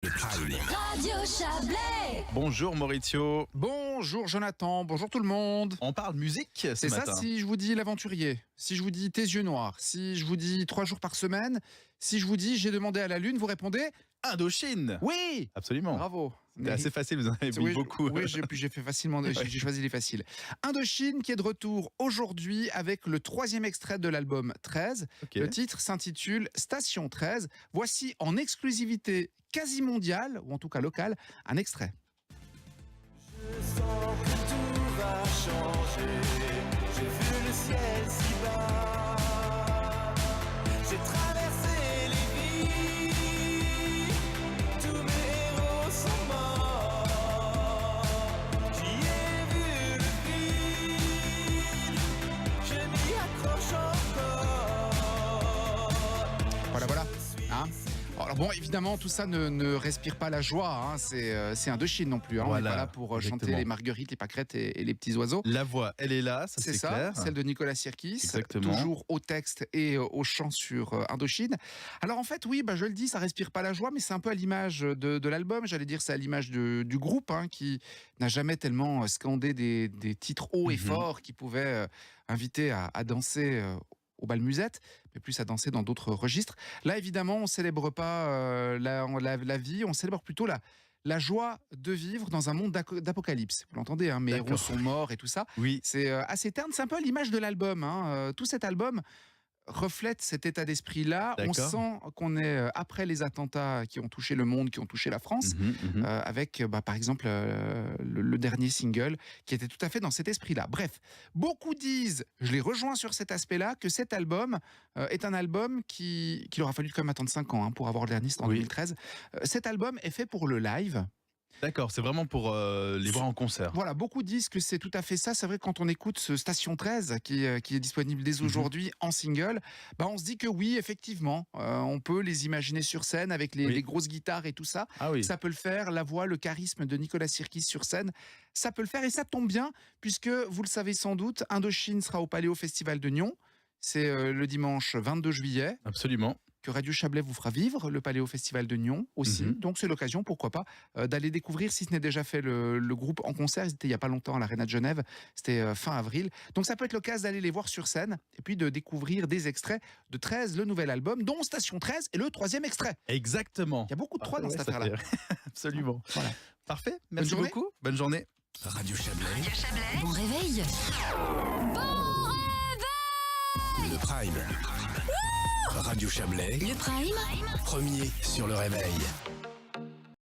Le Prime. Radio Chablais. Bonjour Maurizio. Bonjour Jonathan, bonjour tout le monde. On parle musique ce C'est matin. ça si je vous dis l'aventurier, si je vous dis tes yeux noirs, si je vous dis 3 jours par semaine, si je vous dis j'ai demandé à la lune, vous répondez Indochine. oui. Absolument. Bravo. C'était assez facile, vous en avez mis Oui, beaucoup. Oui, j'ai fait facilement, j'ai choisi les faciles. Indochine qui est de retour aujourd'hui avec le 3e extrait de l'album 13. Ok. Le titre s'intitule Station 13. Voici en exclusivité quasi mondiale, ou en tout cas locale, un extrait. Je sens que tout va changer. J'ai vu le ciel si bas. J'ai traversé les vies. Tous mes héros sont morts. J'y ai vu le fil. Je m'y accroche encore. Voilà. Hein. Alors bon, évidemment, tout ça ne respire pas la joie. Hein. C'est Indochine non plus. Hein. On n'est Voilà, pas là pour chanter exactement. les marguerites, les pâquerettes et les petits oiseaux. La voix, elle est là, ça c'est C'est ça, clair. celle de Nicolas Sirkis, Exactement. toujours au texte et au chant sur Indochine. Alors en fait, oui, je le dis, ça respire pas la joie, mais c'est un peu à l'image de l'album. J'allais dire, c'est à l'image du groupe hein, qui n'a jamais tellement scandé des titres hauts et forts qui pouvaient inviter à danser au bal musette, mais plus à danser dans d'autres registres. Là, évidemment, on célèbre pas la vie, on célèbre plutôt la joie de vivre dans un monde d'apocalypse. Vous l'entendez, hein, mes D'accord. héros sont morts et tout ça. Oui. C'est assez terne, c'est un peu à l'image de l'album. Hein. Tout cet album reflète cet état d'esprit-là. On D'accord. sent qu'on est après les attentats qui ont touché le monde, qui ont touché la France, avec par exemple le dernier single qui était tout à fait dans cet esprit-là. Bref, beaucoup disent, je les rejoins sur cet aspect-là, que cet album est un album qu'il aura fallu quand même attendre 5 ans hein, pour avoir le dernier, c'était en Oui. 2013. Cet album est fait pour le live. D'accord, c'est vraiment pour les voir en concert. Voilà, beaucoup disent que c'est tout à fait ça. C'est vrai que quand on écoute ce Station 13 qui est disponible dès aujourd'hui en single, on se dit que oui, effectivement, on peut les imaginer sur scène avec les grosses guitares et tout ça. Ah oui. Ça peut le faire, la voix, le charisme de Nicolas Sirkis sur scène, ça peut le faire et ça tombe bien puisque, vous le savez sans doute, Indochine sera au Paléo Festival de Nyon. C'est le dimanche 22 juillet. Absolument. Que Radio Chablais vous fera vivre, le Paléo Festival de Nyon aussi. Donc c'est l'occasion, pourquoi pas, d'aller découvrir, si ce n'est déjà fait, le groupe en concert. Ils étaient il n'y a pas longtemps à l'Arena de Genève, c'était fin avril. Donc ça peut être l'occasion d'aller les voir sur scène et puis de découvrir des extraits de 13, le nouvel album, dont Station 13 et le 3e extrait. Exactement. Il y a beaucoup de 3 dans Ouais, cette ça affaire-là. fait- Absolument. Voilà. Parfait, merci journée. beaucoup. Bonne journée. Radio Chablais. Bon réveil. Le Prime. Radio Chablais. Le Prime. Premier sur le réveil.